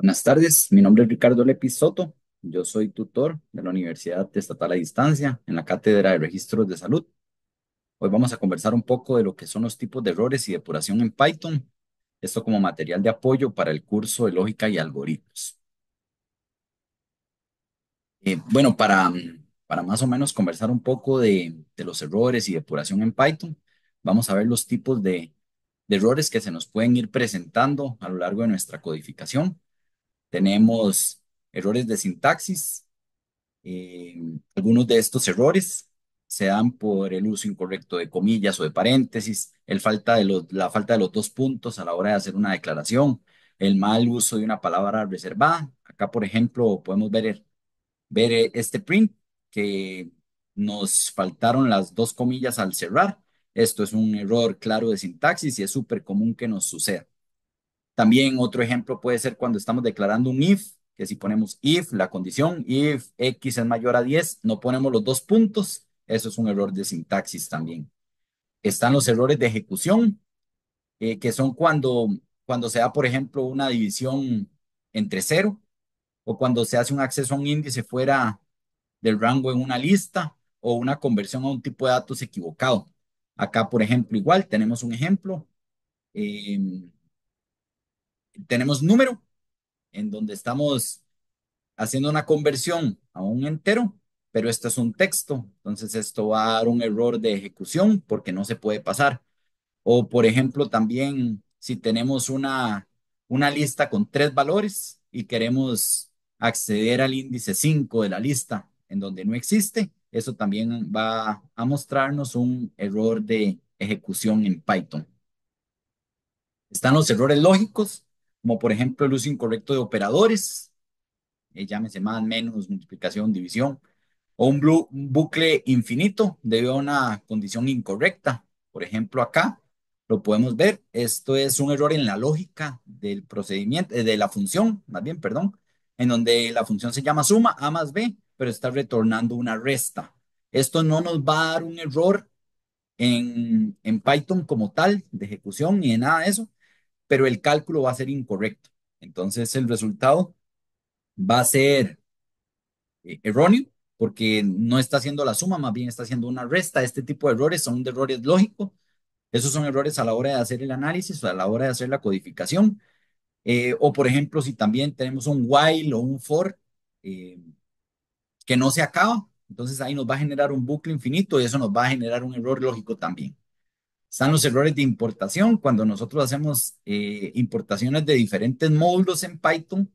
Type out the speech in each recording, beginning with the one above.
Buenas tardes, mi nombre es Ricardo Lepi Soto. Yo soy tutor de la Universidad Estatal a Distancia en la Cátedra de Registros de Salud. Hoy vamos a conversar un poco de lo que son los tipos de errores y depuración en Python, esto como material de apoyo para el curso de lógica y algoritmos. Bueno, para más o menos conversar un poco de los errores y depuración en Python, vamos a ver los tipos de errores que se nos pueden ir presentando a lo largo de nuestra codificación. Tenemos errores de sintaxis. Eh, Algunos de estos errores se dan por el uso incorrecto de comillas o de paréntesis, la falta de los dos puntos a la hora de hacer una declaración, el mal uso de una palabra reservada. Acá, por ejemplo, podemos ver este print que nos faltaron las dos comillas al cerrar. Esto es un error claro de sintaxis y es súper común que nos suceda. También otro ejemplo puede ser cuando estamos declarando un if, que si ponemos if, la condición, if x es mayor a 10, no ponemos los dos puntos, eso es un error de sintaxis también. Están los errores de ejecución, que son cuando se da, por ejemplo, una división entre cero, o cuando se hace un acceso a un índice fuera del rango en una lista, o una conversión a un tipo de datos equivocado. Acá, por ejemplo, igual tenemos un ejemplo. eh, Tenemos número en donde estamos haciendo una conversión a un entero, pero esto es un texto, entonces esto va a dar un error de ejecución porque no se puede pasar. O por ejemplo, también si tenemos una lista con tres valores y queremos acceder al índice 5 de la lista en donde no existe, eso también va a mostrarnos un error de ejecución en Python. Están los errores lógicos, como por ejemplo el uso incorrecto de operadores, llámese más, menos, multiplicación, división, o un bucle infinito debido a una condición incorrecta. Por ejemplo, acá lo podemos ver. Esto es un error en la lógica del procedimiento, de la función, más bien, perdón, en donde la función se llama suma a más b, pero está retornando una resta. Esto no nos va a dar un error en Python como tal, de ejecución ni de nada de eso, pero el cálculo va a ser incorrecto. Entonces, el resultado va a ser erróneo porque no está haciendo la suma, más bien está haciendo una resta. Este tipo de errores son de errores lógicos. Esos son errores a la hora de hacer el análisis o a la hora de hacer la codificación. O por ejemplo, si también tenemos un while o un for eh, que no se acaba, entonces ahí nos va a generar un bucle infinito y eso nos va a generar un error lógico también. Están los errores de importación. Cuando nosotros hacemos importaciones de diferentes módulos en Python,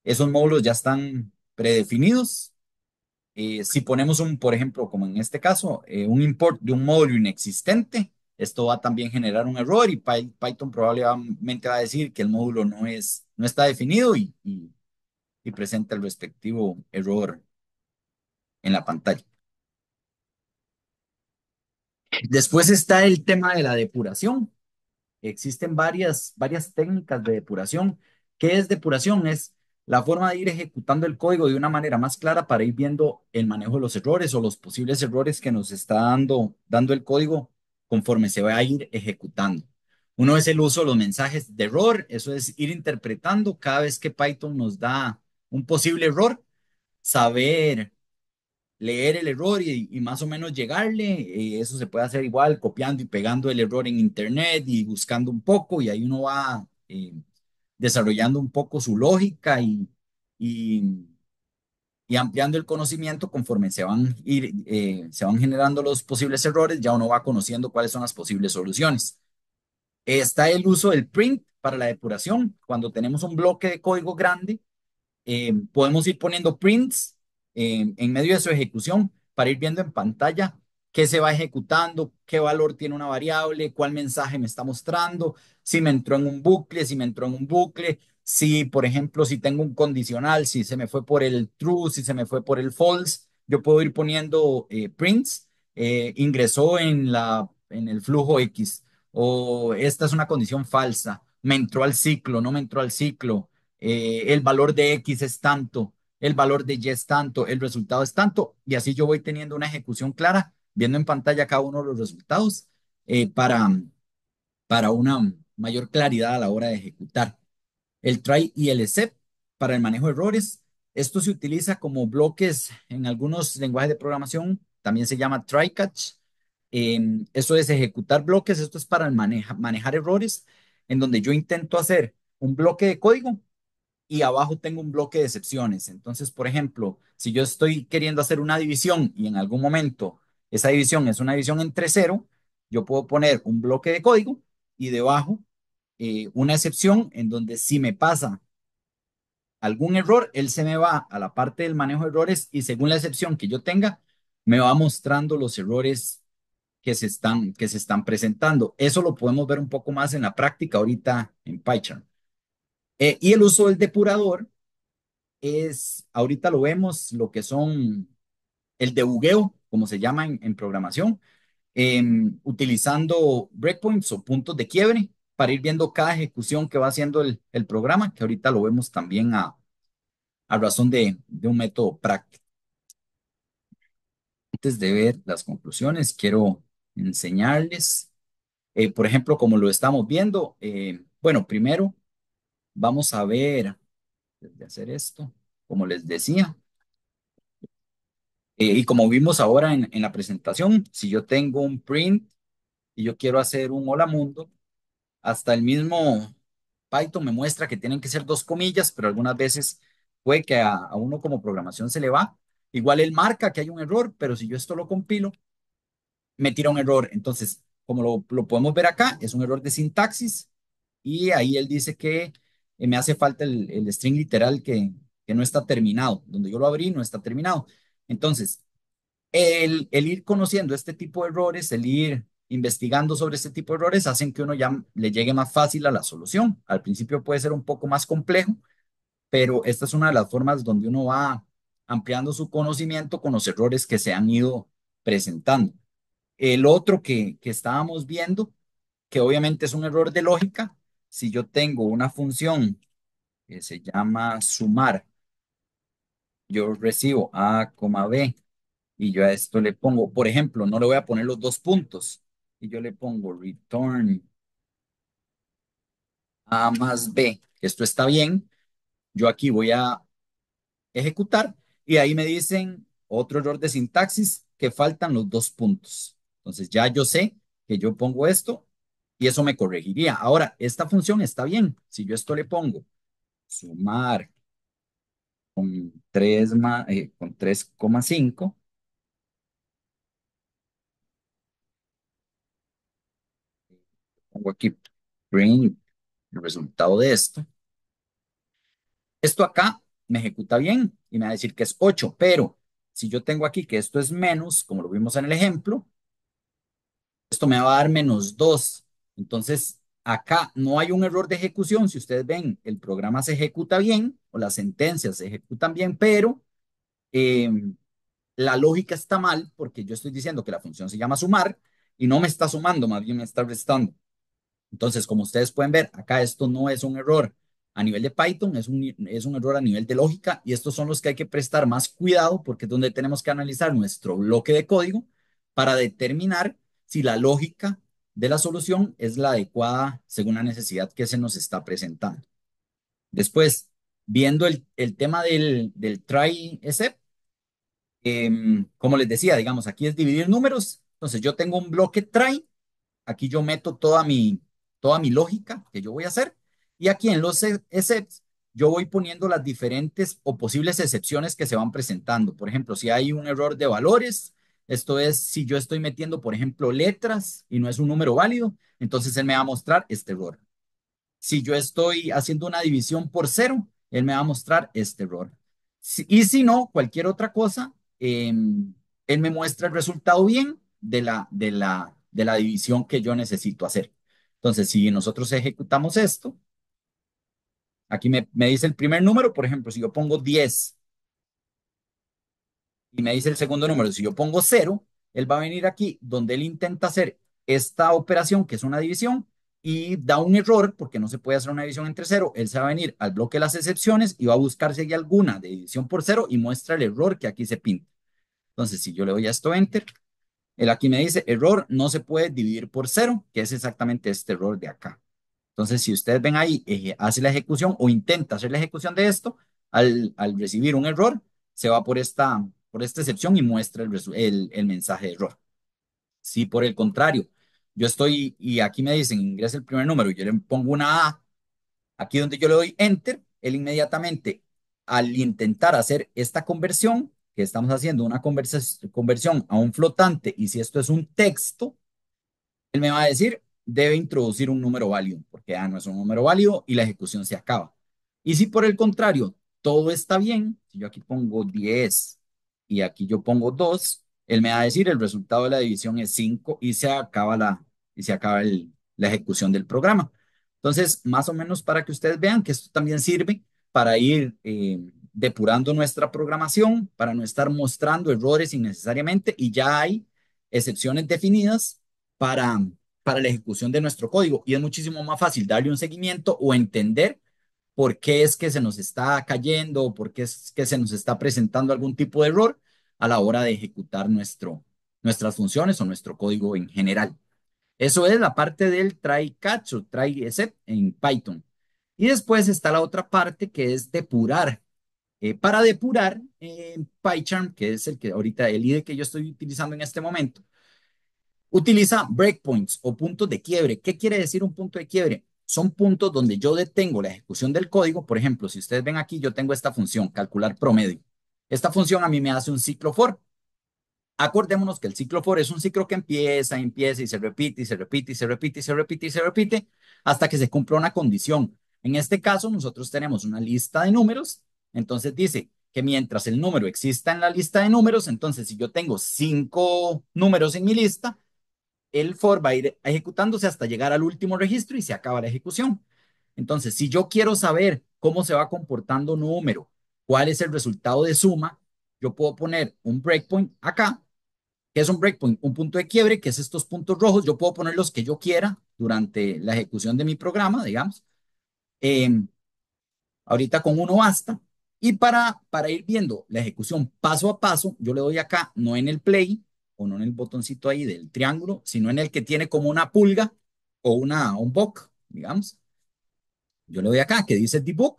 esos módulos ya están predefinidos. Si ponemos por ejemplo, como en este caso, un import de un módulo inexistente, esto va a también generar un error y Python probablemente va a decir que el módulo no está definido y presenta el respectivo error en la pantalla. Después está el tema de la depuración. Existen varias técnicas de depuración. ¿Qué es depuración? Es la forma de ir ejecutando el código de una manera más clara para ir viendo el manejo de los errores o los posibles errores que nos está dando el código conforme se va a ir ejecutando. Uno es el uso de los mensajes de error, eso es ir interpretando cada vez que Python nos da un posible error, saber leer el error y más o menos llegarle. Eso se puede hacer igual copiando y pegando el error en internet y buscando un poco y ahí uno va desarrollando un poco su lógica y, y ampliando el conocimiento conforme se van generando los posibles errores, ya uno va conociendo cuáles son las posibles soluciones. Está el uso del print para la depuración. Cuando tenemos un bloque de código grande, podemos ir poniendo prints en medio de su ejecución para ir viendo en pantalla qué se va ejecutando, qué valor tiene una variable, cuál mensaje me está mostrando, si me entró en un bucle, si me entró en un bucle, si, por ejemplo, si tengo un condicional, si se me fue por el true, si se me fue por el false, yo puedo ir poniendo prints, ingresó en el flujo X, o esta es una condición falsa, me entró al ciclo, no me entró al ciclo, el valor de X es tanto, el valor de Y es tanto, el resultado es tanto, y así yo voy teniendo una ejecución clara, viendo en pantalla cada uno de los resultados para una mayor claridad a la hora de ejecutar. El try y el except para el manejo de errores. Esto se utiliza como bloques en algunos lenguajes de programación, también se llama try catch. Esto es ejecutar bloques, esto es para manejar errores, en donde yo intento hacer un bloque de código y abajo tengo un bloque de excepciones. Entonces, por ejemplo, si yo estoy queriendo hacer una división y en algún momento esa división es una división entre cero, yo puedo poner un bloque de código y debajo una excepción en donde si me pasa algún error, él se me va a la parte del manejo de errores y según la excepción que yo tenga, me va mostrando los errores que se están presentando. Eso lo podemos ver un poco más en la práctica ahorita en Python. Y el uso del depurador es, ahorita lo vemos, lo que son el debugueo, como se llama en programación, utilizando breakpoints o puntos de quiebre para ir viendo cada ejecución que va haciendo el programa, que ahorita lo vemos también a razón de un método práctico. Antes de ver las conclusiones, quiero enseñarles, por ejemplo, como lo estamos viendo, bueno, primero vamos a ver, de hacer esto, como les decía, y como vimos ahora en la presentación, si yo tengo un print y yo quiero hacer un hola mundo, hasta el mismo Python me muestra que tienen que ser dos comillas, pero algunas veces puede que a uno como programación se le va. Igual él marca que hay un error, pero si yo esto lo compilo, me tira un error. Entonces, como lo podemos ver acá, es un error de sintaxis y ahí él dice que me hace falta el string literal que no está terminado. Donde yo lo abrí, no está terminado. Entonces, el ir conociendo este tipo de errores, el ir investigando sobre este tipo de errores, hacen que uno ya le llegue más fácil a la solución. Al principio puede ser un poco más complejo, pero esta es una de las formas donde uno va ampliando su conocimiento con los errores que se han ido presentando. El otro que estábamos viendo, que obviamente es un error de lógica, si yo tengo una función que se llama sumar, yo recibo A, B y yo a esto le pongo, por ejemplo, no le voy a poner los dos puntos y yo le pongo return A más B, esto está bien, yo aquí voy a ejecutar y ahí me dicen otro error de sintaxis que faltan los dos puntos. Entonces ya yo sé que yo pongo esto y eso me corregiría. Ahora, esta función está bien. Si yo esto le pongo sumar con 3,5, pongo aquí print el resultado de esto. Esto acá me ejecuta bien y me va a decir que es 8, pero si yo tengo aquí que esto es menos, como lo vimos en el ejemplo, esto me va a dar -2. Entonces, acá no hay un error de ejecución. Si ustedes ven, el programa se ejecuta bien o las sentencias se ejecutan bien, pero eh, la lógica está mal porque yo estoy diciendo que la función se llama sumar y no me está sumando, más bien me está restando. Entonces, como ustedes pueden ver, acá esto no es un error a nivel de Python, es un error a nivel de lógica y estos son los que hay que prestar más cuidado porque es donde tenemos que analizar nuestro bloque de código para determinar si la lógica de la solución es la adecuada según la necesidad que se nos está presentando. Después, viendo el tema del try except, como les decía, digamos, aquí es dividir números. Entonces, yo tengo un bloque try. Aquí yo meto toda mi lógica que yo voy a hacer. Y aquí en los excepts, yo voy poniendo las diferentes o posibles excepciones que se van presentando. Por ejemplo, si hay un error de valores, esto es si yo estoy metiendo, por ejemplo, letras y no es un número válido, entonces él me va a mostrar este error. Si yo estoy haciendo una división por cero, él me va a mostrar este error. Y si no, cualquier otra cosa, él me muestra el resultado bien de la división que yo necesito hacer. Entonces, si nosotros ejecutamos esto, aquí me dice el primer número, por ejemplo, si yo pongo 10 y me dice el segundo número, si yo pongo cero, él va a venir aquí donde él intenta hacer esta operación, que es una división, y da un error porque no se puede hacer una división entre cero. Él se va a venir al bloque de las excepciones y va a buscar si hay alguna de división por cero y muestra el error que aquí se pinta. Entonces, si yo le doy a esto enter, él aquí me dice error, no se puede dividir por cero, que es exactamente este error de acá. Entonces, si ustedes ven ahí, hace la ejecución o intenta hacer la ejecución de esto, al recibir un error, se va por esta excepción y muestra el mensaje de error. Si por el contrario, yo estoy y aquí me dicen ingresa el primer número y yo le pongo una A, aquí donde yo le doy enter, él inmediatamente, al intentar hacer esta conversión, que estamos haciendo una conversión a un flotante, y si esto es un texto, él me va a decir, debe introducir un número válido, porque ya no es un número válido y la ejecución se acaba. Y si por el contrario, todo está bien, si yo aquí pongo 10 y aquí yo pongo 2, él me va a decir el resultado de la división es 5 y se acaba la ejecución del programa. Entonces, más o menos para que ustedes vean que esto también sirve para ir depurando nuestra programación, para no estar mostrando errores innecesariamente y ya hay excepciones definidas para, para la ejecución de nuestro código. Y es muchísimo más fácil darle un seguimiento o entender por qué es que se nos está cayendo o por qué es que se nos está presentando algún tipo de error a la hora de ejecutar nuestras funciones o nuestro código en general. Eso es la parte del try catch o try except en Python. Y después está la otra parte que es depurar. Para depurar PyCharm, que es el que ahorita el IDE que yo estoy utilizando en este momento, utiliza breakpoints o puntos de quiebre. ¿Qué quiere decir un punto de quiebre? Son puntos donde yo detengo la ejecución del código. Por ejemplo, si ustedes ven aquí, yo tengo esta función, calcular promedio. Esta función a mí me hace un ciclo for. Acordémonos que el ciclo for es un ciclo que empieza y se repite y se repite y se repite y se repite y se repite hasta que se cumpla una condición. En este caso, nosotros tenemos una lista de números. Entonces dice que mientras el número exista en la lista de números, entonces si yo tengo 5 números en mi lista, el for va a ir ejecutándose hasta llegar al último registro y se acaba la ejecución. Entonces, si yo quiero saber cómo se va comportando un número, cuál es el resultado de suma, yo puedo poner un breakpoint acá. ¿Qué es un breakpoint? Un punto de quiebre, que es estos puntos rojos. Yo puedo poner los que yo quiera durante la ejecución de mi programa, digamos. Eh, Ahorita con uno basta. Y para ir viendo la ejecución paso a paso, yo le doy acá, no en el play o no en el botoncito ahí del triángulo, sino en el que tiene como una pulga o un book, digamos. Yo le doy acá que dice debug,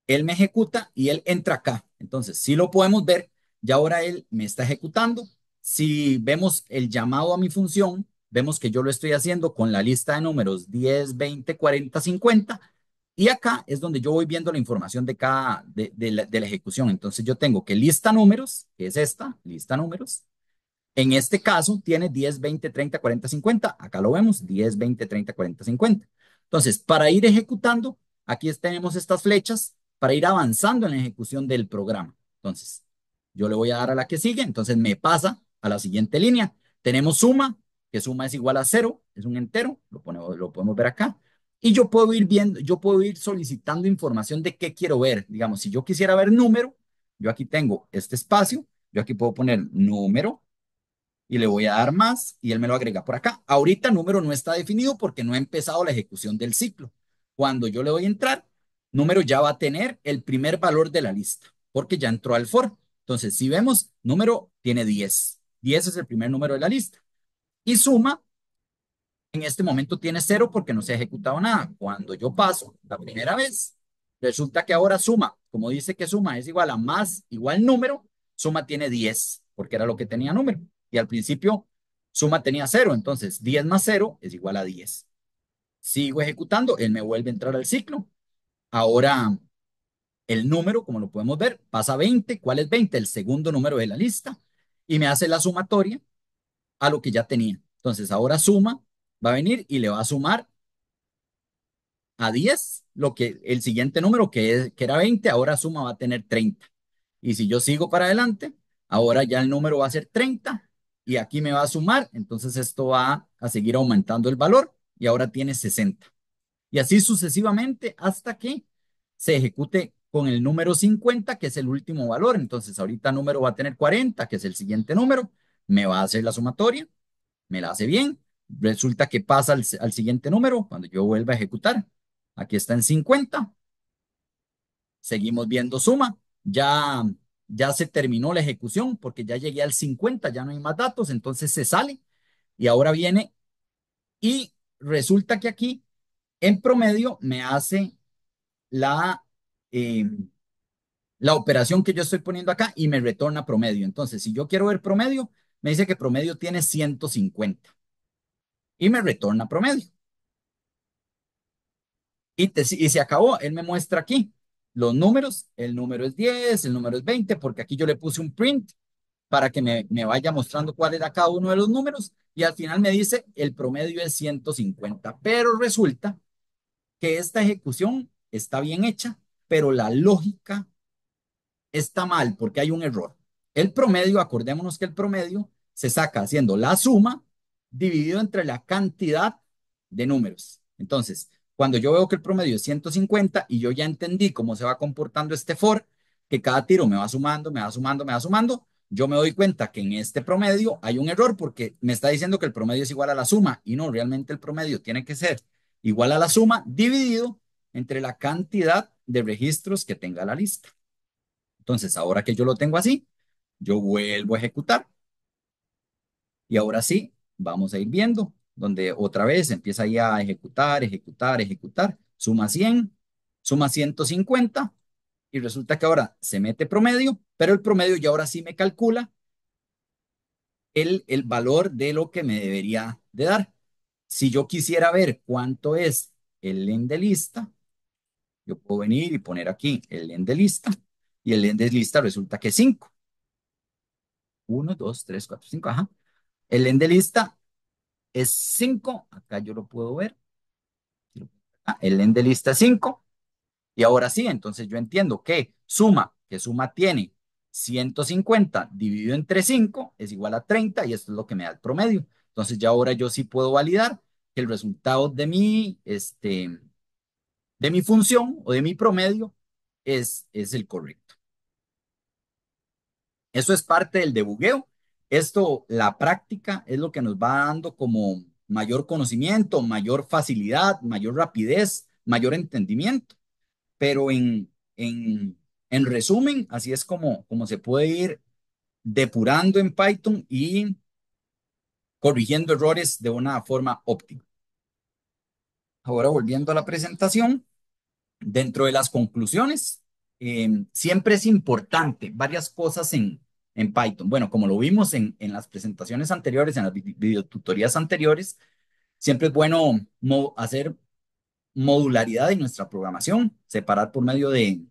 él me ejecuta y él entra acá. Entonces, si lo podemos ver, ya ahora él me está ejecutando. Si vemos el llamado a mi función, vemos que yo lo estoy haciendo con la lista de números 10, 20, 40, 50. Y acá es donde yo voy viendo la información de la ejecución. Entonces yo tengo que lista números, que es esta, lista números. En este caso tiene 10, 20, 30, 40, 50. Acá lo vemos, 10, 20, 30, 40, 50. Entonces, para ir ejecutando, aquí tenemos estas flechas para ir avanzando en la ejecución del programa. Entonces, yo le voy a dar a la que sigue, entonces me pasa a la siguiente línea. Tenemos suma, que suma es igual a 0, es un entero, lo podemos ver acá. Y yo puedo ir viendo, yo puedo ir solicitando información de qué quiero ver. Digamos, si yo quisiera ver número, yo aquí tengo este espacio, yo aquí puedo poner número y le voy a dar más y él me lo agrega por acá. Ahorita número no está definido porque no ha empezado la ejecución del ciclo. Cuando yo le doy a entrar, número ya va a tener el primer valor de la lista porque ya entró al for. Entonces, si vemos, número tiene 10. 10 es el primer número de la lista. Y suma, en este momento tiene 0 porque no se ha ejecutado nada. Cuando yo paso la primera vez, resulta que ahora suma, como dice que suma es igual a más igual número, suma tiene 10 porque era lo que tenía número. Y al principio suma tenía 0, entonces 10 más 0 es igual a 10. Sigo ejecutando, él me vuelve a entrar al ciclo. Ahora el número, como lo podemos ver, pasa a 20. ¿Cuál es 20? El segundo número de la lista. Y me hace la sumatoria a lo que ya tenía. Entonces ahora suma, va a venir y le va a sumar a 10 lo que el siguiente número que era 20, ahora suma va a tener 30. Y si yo sigo para adelante, ahora ya el número va a ser 30 y aquí me va a sumar, entonces esto va a seguir aumentando el valor y ahora tiene 60. Y así sucesivamente hasta que se ejecute con el número 50, que es el último valor. Entonces ahorita el número va a tener 40, que es el siguiente número, me va a hacer la sumatoria, me la hace bien, resulta que pasa al siguiente número cuando yo vuelva a ejecutar. Aquí está en 50, seguimos viendo suma, ya se terminó la ejecución porque ya llegué al 50, ya no hay más datos, entonces se sale y ahora viene y resulta que aquí En promedio me hace la, eh, la operación que yo estoy poniendo acá y me retorna promedio. Entonces, si yo quiero ver promedio, me dice que promedio tiene 150 y me retorna promedio. Y se acabó. Él me muestra aquí los números. El número es 10, el número es 20, porque aquí yo le puse un print para que me vaya mostrando cuál era cada uno de los números. Y al final me dice el promedio es 150. Pero resulta que esta ejecución está bien hecha, pero la lógica está mal porque hay un error. El promedio, acordémonos que el promedio se saca haciendo la suma dividido entre la cantidad de números. Entonces, cuando yo veo que el promedio es 150 y yo ya entendí cómo se va comportando este for, que cada tiro me va sumando, me va sumando, me va sumando, yo me doy cuenta que en este promedio hay un error porque me está diciendo que el promedio es igual a la suma y no, realmente el promedio tiene que ser igual a la suma dividido entre la cantidad de registros que tenga la lista. Entonces, ahora que yo lo tengo así, yo vuelvo a ejecutar y ahora sí, vamos a ir viendo, donde otra vez empieza ahí a ejecutar, ejecutar, ejecutar, suma 150 y resulta que ahora se mete promedio, pero el promedio ya ahora sí me calcula el valor de lo que me debería de dar. Si yo quisiera ver cuánto es el len de lista, yo puedo venir y poner aquí el len de lista y el len de lista resulta que es 5. 1, 2, 3, 4, 5, ajá. El end de lista es 5. Acá yo lo puedo ver. El end de lista es 5. Y ahora sí, entonces yo entiendo que suma tiene 150 dividido entre 5 es igual a 30 y esto es lo que me da el promedio. Entonces ya ahora yo sí puedo validar que el resultado de mi función o de mi promedio es el correcto. Eso es parte del debugueo. Esto, la práctica, es lo que nos va dando como mayor conocimiento, mayor facilidad, mayor rapidez, mayor entendimiento. Pero en resumen, así es como se puede ir depurando en Python y corrigiendo errores de una forma óptima. Ahora volviendo a la presentación, dentro de las conclusiones, siempre es importante varias cosas en Python. Bueno, como lo vimos en las presentaciones anteriores, en las videotutorías anteriores, siempre es bueno hacer modularidad en nuestra programación, separar por medio de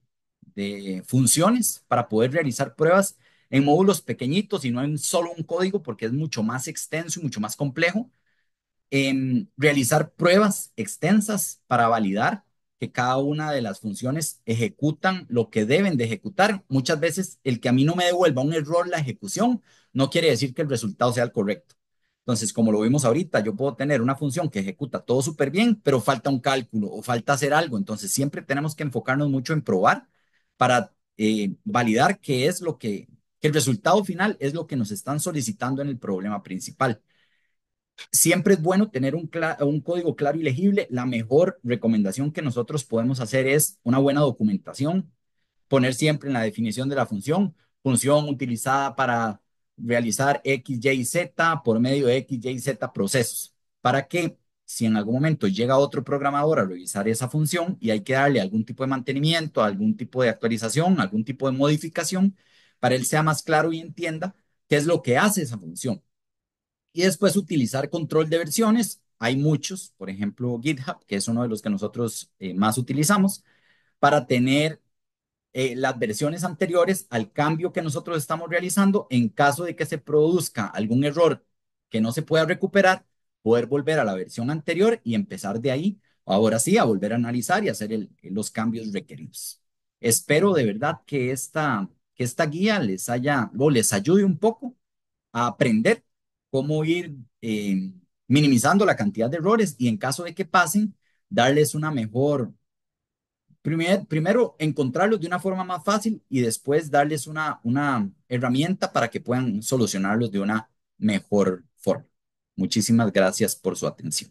funciones para poder realizar pruebas en módulos pequeñitos y no en solo un código, porque es mucho más extenso y mucho más complejo realizar pruebas extensas para validar que cada una de las funciones ejecutan lo que deben de ejecutar. Muchas veces el que a mí no me devuelva un error la ejecución no quiere decir que el resultado sea el correcto. Entonces, como lo vimos ahorita, yo puedo tener una función que ejecuta todo súper bien, pero falta un cálculo o falta hacer algo. Entonces, siempre tenemos que enfocarnos mucho en probar para validar qué es que el resultado final es lo que nos están solicitando en el problema principal. Siempre es bueno tener un código claro y legible. La mejor recomendación que nosotros podemos hacer es una buena documentación, poner siempre en la definición de la función utilizada para realizar X, Y, Z por medio de X, Y, Z procesos, para que si en algún momento llega otro programador a revisar esa función y hay que darle algún tipo de mantenimiento, algún tipo de actualización, algún tipo de modificación, para él sea más claro y entienda qué es lo que hace esa función. Y después utilizar control de versiones. Hay muchos, por ejemplo, GitHub, que es uno de los que nosotros más utilizamos, para tener las versiones anteriores al cambio que nosotros estamos realizando. En caso de que se produzca algún error que no se pueda recuperar, poder volver a la versión anterior y empezar de ahí, ahora sí, a volver a analizar y hacer los cambios requeridos. Espero de verdad que esta guía les ayude un poco a aprender cómo ir minimizando la cantidad de errores y en caso de que pasen, darles una mejor, primero encontrarlos de una forma más fácil y después darles una herramienta para que puedan solucionarlos de una mejor forma. Muchísimas gracias por su atención.